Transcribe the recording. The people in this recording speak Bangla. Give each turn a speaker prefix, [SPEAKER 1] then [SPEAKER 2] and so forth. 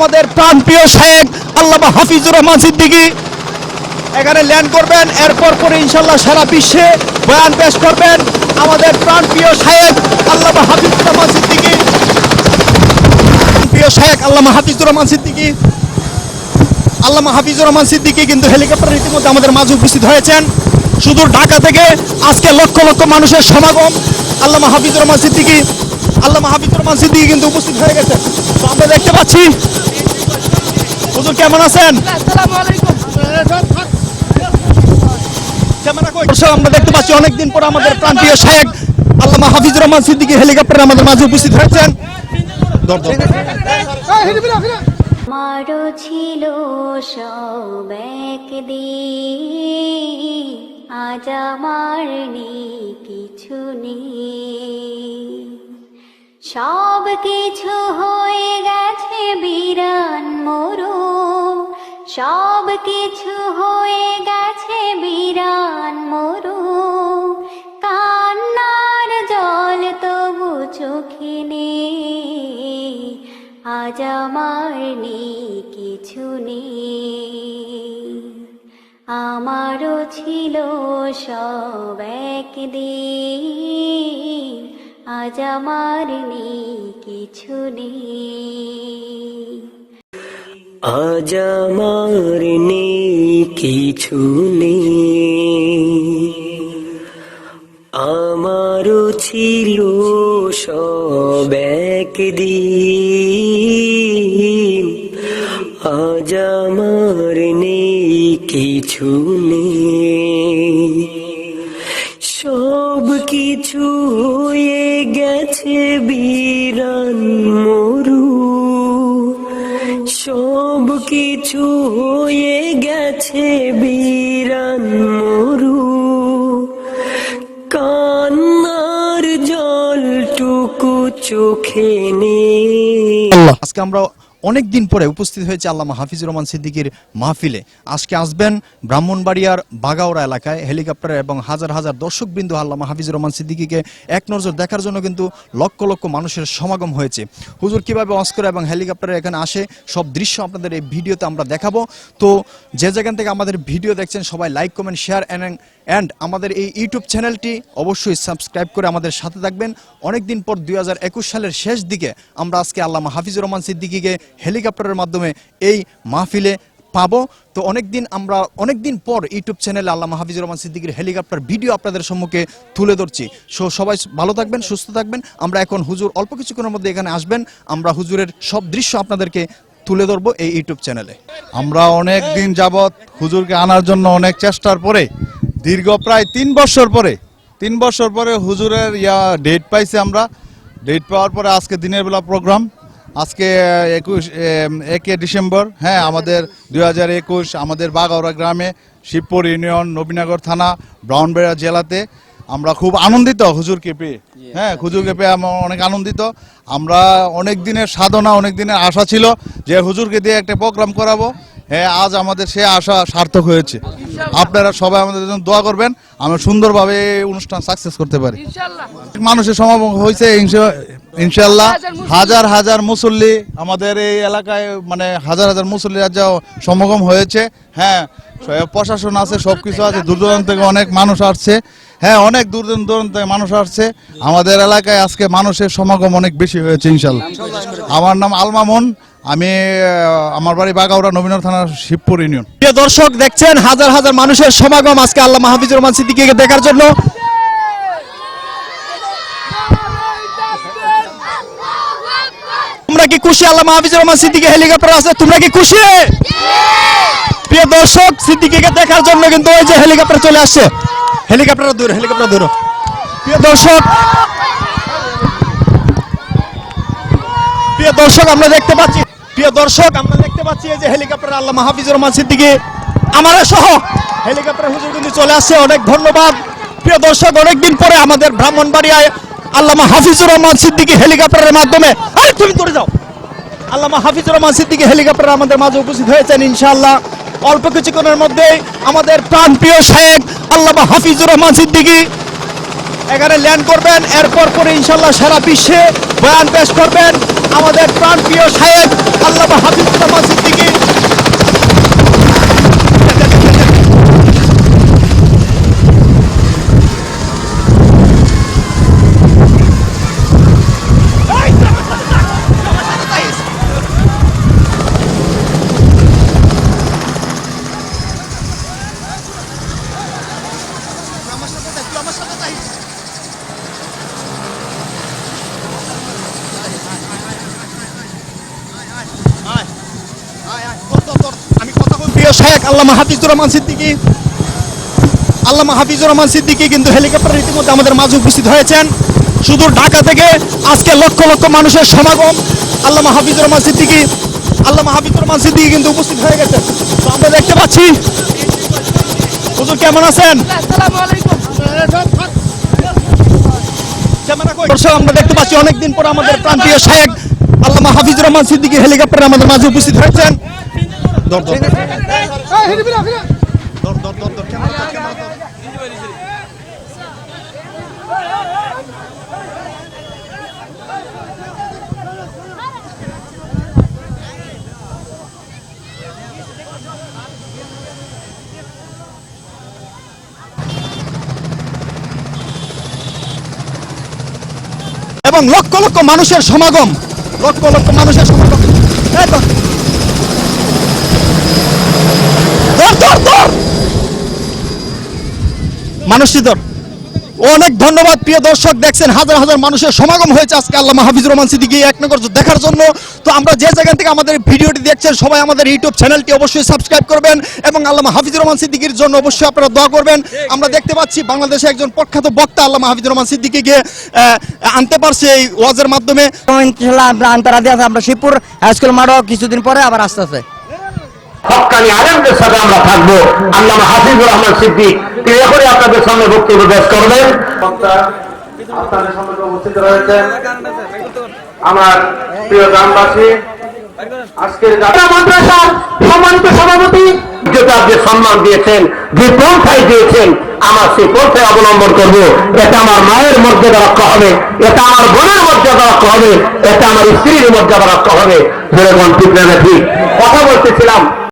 [SPEAKER 1] আমাদের প্রাণপ্রিয় শায়েখ আল্লামা হাফিজুর রহমান সিদ্দিকী এখানে ল্যান্ড করবেন। এরপর পরে ইনশাআল্লাহ সারা বিশ্বে বয়ান পেশ করবেন আমাদের প্রাণপ্রিয় শায়েখ আল্লামা হাফিজুর রহমান সিদ্দিকী। প্রিয় শায়েখ আল্লামা হাফিজুর রহমান সিদ্দিকী, আল্লামা হাফিজুর রহমান সিদ্দিকী কিন্তু হেলিকপ্টার ইতিমধ্যে আমাদের মাঝে উপস্থিত হয়েছেন। সুদূর ঢাকা থেকে আজকে লক্ষ লক্ষ মানুষের সমাগম। আল্লামা হাফিজুর রহমান সিদ্দিকী, আল্লামা হাফিজুর রহমান সিদ্দিকী কিন্তু উপস্থিত হয়ে গেছেন। তো আমরা দেখতে পাচ্ছি। হুজুর কেমন আছেন?
[SPEAKER 2] আসসালামু আলাইকুম।
[SPEAKER 1] আমরা দেখতে পাচ্ছি অনেকদিন পর আমাদের প্রাণপ্রিয় শায়েখ আল্লামা হাফিজুর রহমান সিদ্দিকী হেলিকপ্টারে আমাদের মাঝে উপস্থিত হয়েছেন।
[SPEAKER 3] আমারও ছিল সব একদিন, আজ আমার নেই কিছু নেই। সব কিছু হয়ে গেছে বিরান মরু, সব কিছু হয়ে গেছে বিরান মরু। কান্নার জল তবু চোখে নেই, আজ আমার নেই কিছু নেই। আমারও ছিল সব একদিন, আজ আমার নেই কিছু নেই।
[SPEAKER 4] আজ আমার নেই কিছু নেই, আমারও ছিল সব একদিন, আজ আমার নেই কিছু নেই। সব কিছু হয়ে গেছে বিরান মরু, সব কিছু হয়ে গেছে বিরান মরু। কান্নার জলটুকু চোখে নেই।
[SPEAKER 1] আজকে আমরা অনেকদিন পরে উপস্থিত হয়েছে আল্লামা হাফিজুর রহমান সিদ্দিকীর মাহফিলে। আজকে আসবেন ব্রাহ্মণবাড়িয়ার বাগাওড়া এলাকায় হেলিকপ্টারে এবং হাজার হাজার দর্শকবৃন্দ আল্লামা হাফিজুর রহমান সিদ্দিকীকে এক নজর দেখার জন্য কিন্তু লক্ষ লক্ষ মানুষের সমাগম হয়েছে। হুজুর কিভাবে ওয়াজ করে এবং হেলিকপ্টারে এখানে আসে সব দৃশ্য আপনাদের এই ভিডিওতে আমরা দেখাবো। তো যে যেখান থেকে আমাদের ভিডিও দেখছেন সবাই লাইক কমেন্ট শেয়ার অ্যান্ড আমাদের এই ইউটিউব চ্যানেলটি অবশ্যই সাবস্ক্রাইব করে আমাদের সাথে থাকবেন। অনেকদিন পর 2021 সালের শেষ দিকে আমরা আজকে আল্লামা হাফিজুর রহমান সিদ্দিকীকে হেলিকপ্টারের মাধ্যমে এই মাহফিলে পাবো। তো অনেকদিন পর ইউটিউব চ্যানেলে আল্লামা হাফিজুর রহমান সিদ্দিকীর হেলিকপ্টার ভিডিও আপনাদের সম্মুখে তুলে ধরছি। সবাই ভালো থাকবেন, সুস্থ থাকবেন। আমরা এখন হুজুর অল্প কিছুক্ষণের মধ্যে এখানে আসবেন, আমরা হুজুরের সব দৃশ্য আপনাদেরকে তুলে ধরবো এই ইউটিউব চ্যানেলে।
[SPEAKER 5] আমরা অনেক দিন যাবৎ হুজুরকে আনার জন্য অনেক চেষ্টার পরে দীর্ঘ প্রায় 3 বছর পরে হুজুরের ডেট পাইছি। আমরা ডেট পাওয়ার পরে আজকে দিনের বেলা প্রোগ্রাম। আজকে 1 ডিসেম্বর, হ্যাঁ, আমাদের 2021 আমাদের বাগাওড়া গ্রামে, শিবপুর ইউনিয়ন, নবীনগর থানা, ব্রাহ্মণবাড়িয়া জেলাতে। আমরা খুব আনন্দিত হুজুরকে পেয়ে, হ্যাঁ, হুজুরকে পেয়ে আমরা অনেক আনন্দিত। আমরা অনেক দিনের সাধনা, অনেক দিনের আশা ছিল যে হুজুরকে দিয়ে একটা প্রোগ্রাম করাবো। হ্যাঁ, আজ আমাদের সে আশা সার্থক হয়েছে। আপনারা সবাই আমাদের জন্য দোয়া করবেন, আমরা সুন্দরভাবে এই অনুষ্ঠান সাকসেস করতে পারি। মানুষের সমাগম হয়েছে ইনশাআল্লাহ। হাজার হাজার মুসল্লি আমাদের এই এলাকায়, মানে হাজার হাজার মুসল্লি আজ সমাগম হয়েছে। হ্যাঁ, প্রশাসন আছে, সবকিছু আছে। দূর দূরান্ত থেকে অনেক মানুষ আসছে। হ্যাঁ, অনেক দূর দূরান্ত থেকে মানুষ আসছে। আমাদের এলাকায় আজকে মানুষের সমাগম অনেক বেশি হয়েছে ইনশাআল্লাহ। আমার নাম আলমামুন, আমি আমার বাড়ি বাগাওড়া, নবীনগর থানা, শিবপুর ইউনিয়ন।
[SPEAKER 1] প্রিয় দর্শক, দেখছেন হাজার হাজার মানুষের সমাগম আজকে আল্লামা হাফিজুর রহমান সিদ্দিকীকে দেখার জন্য। তোমরা কি খুশি? আল্লামা হাফিজুর রহমান সিদ্দিকী হেলিকপ্টার আছে, তোমরা কি খুশি? প্রিয় দর্শক, সিদ্দিকীকে দেখার জন্য কিন্তু ওই যে হেলিকপ্টার চলে আসছে। হেলিকপ্টার ধরো। প্রিয় দর্শক, আমরা দেখতে পাচ্ছি এই যে হেলিকপ্টার আল্লামা হাফিজুর রহমান সিদ্দিকী আমার সহ হেলিকপ্টার হুজুর কিন্তু চলে আসছে। অনেক ধন্যবাদ। প্রিয় দর্শক, অনেকদিন পরে আমাদের ব্রাহ্মণবাড়িয়ায় আল্লামা হাফিজুর রহমান সিদ্দিকী হেলিকপ্টারের মাধ্যমে, আরে তুমি দৌড়ে যাও, আল্লামা হাফিজুর রহমান সিদ্দিকী হেলিকপ্টার আমাদের মাঝে উপস্থিত হয়েছেন ইনশাআল্লাহ। অল্প কিছুক্ষণের মধ্যে আমাদের প্রাণপ্রিয় শায়েখ আল্লামা হাফিজুর রহমান সিদ্দিকী এখানে ল্যান্ড করবেন। এরপর পরে ইনশাল্লাহ সারা বিশ্বে বয়ান পেশ করবেন আমাদের প্রাণপ্রিয় শায়েখ আল্লামা হাফিজুর রহমান সিদ্দিকী। আমি কথা বলছি প্রিয় শায়েখ আল্লামা হাফিজুর রহমান সিদ্দিকী। আল্লামা হাফিজুর রহমান সিদ্দিকী কিন্তু হেলিকপ্টারে ইতিমধ্যে আমাদের মাঝে উপস্থিত হয়েছেন। শুধু ঢাকা থেকে আজকে লক্ষ লক্ষ মানুষের সমাগম। আল্লামা হাফিজুর রহমান সিদ্দিকী, আল্লামা হাফিজুর রহমান সিদ্দিকী কিন্তু উপস্থিত হয়ে গেছেন। তো আমরা দেখতে পাচ্ছি। হুজুর কেমন আছেন? দর্শক আমরা দেখতে পাচ্ছি অনেকদিন পর আমাদের প্রান্তীয় শায়েখ আল্লামা হাফিজুর রহমান সিদ্দিকী হেলিকপ্টারে আমাদের মাঝে উপস্থিত হয়েছেন। দর দর দর দর দর দর ক্যামেরা দর। এবং লক্ষ লক্ষ মানুষের সমাগম, লক্ষ লক্ষ মানুষের সমাগম। এই তো। ধর ধর ধর মানুষটি ধর। অনেক ধন্যবাদ প্রিয় দর্শক, দেখছেন হাজার হাজার মানুষের সমাগম হয়েছে আজকে আল্লামা হাফিজুর রহমান সিদ্দিকী এক নগর দেখার জন্য। তো আমরা যে জায়গা থেকে আমাদের ভিডিওটি দেখছেন সবাই আমাদের ইউটিউব চ্যানেলটি অবশ্যই সাবস্ক্রাইব করবেন এবং আল্লামা হাফিজুর রহমান সিদ্দিকীর জন্য অবশ্যই আপনারা দোয়া করবেন। আমরা দেখতে পাচ্ছি বাংলাদেশে একজন প্রখ্যাত বক্তা আল্লামা হাফিজুর রহমান সিদ্দিকীকে আনতে পারছে এই ওয়াজের মাধ্যমে।
[SPEAKER 2] ইনশাআল্লাহ আমরা আন্তরাদি আছে, আমরা শিবপুর হাই স্কুল মাঠও কিছুদিন পরে আবার আসতে আছে।
[SPEAKER 6] হক্কানি আলেমদের সাথে আমরা থাকবো। আল্লামা হাফিজুর রহমান সিদ্দিক তিনি এখনই আপনাদের সামনে বক্তব্য পেশ করবেন। আপনাদের সামনে উপস্থিত রয়েছেন আমার প্রিয় গ্রামবাসী, আজকের মাদ্রাসার সম্মানিত সভাপতি, যেটা যে সম্মান দিয়েছেন, যে পন্থায় দিয়েছেন, আমার সেই পন্থায় অবলম্বন করবো। এটা আমার মায়ের মর্যাদা রক্ষা হবে, এটা আমার বোনের মর্যাদা রক্ষা হবে, এটা আমার স্ত্রীর মর্যাদা রক্ষা হবে। যেরকম ঠিক না ঠিক কথা বলতেছিলাম।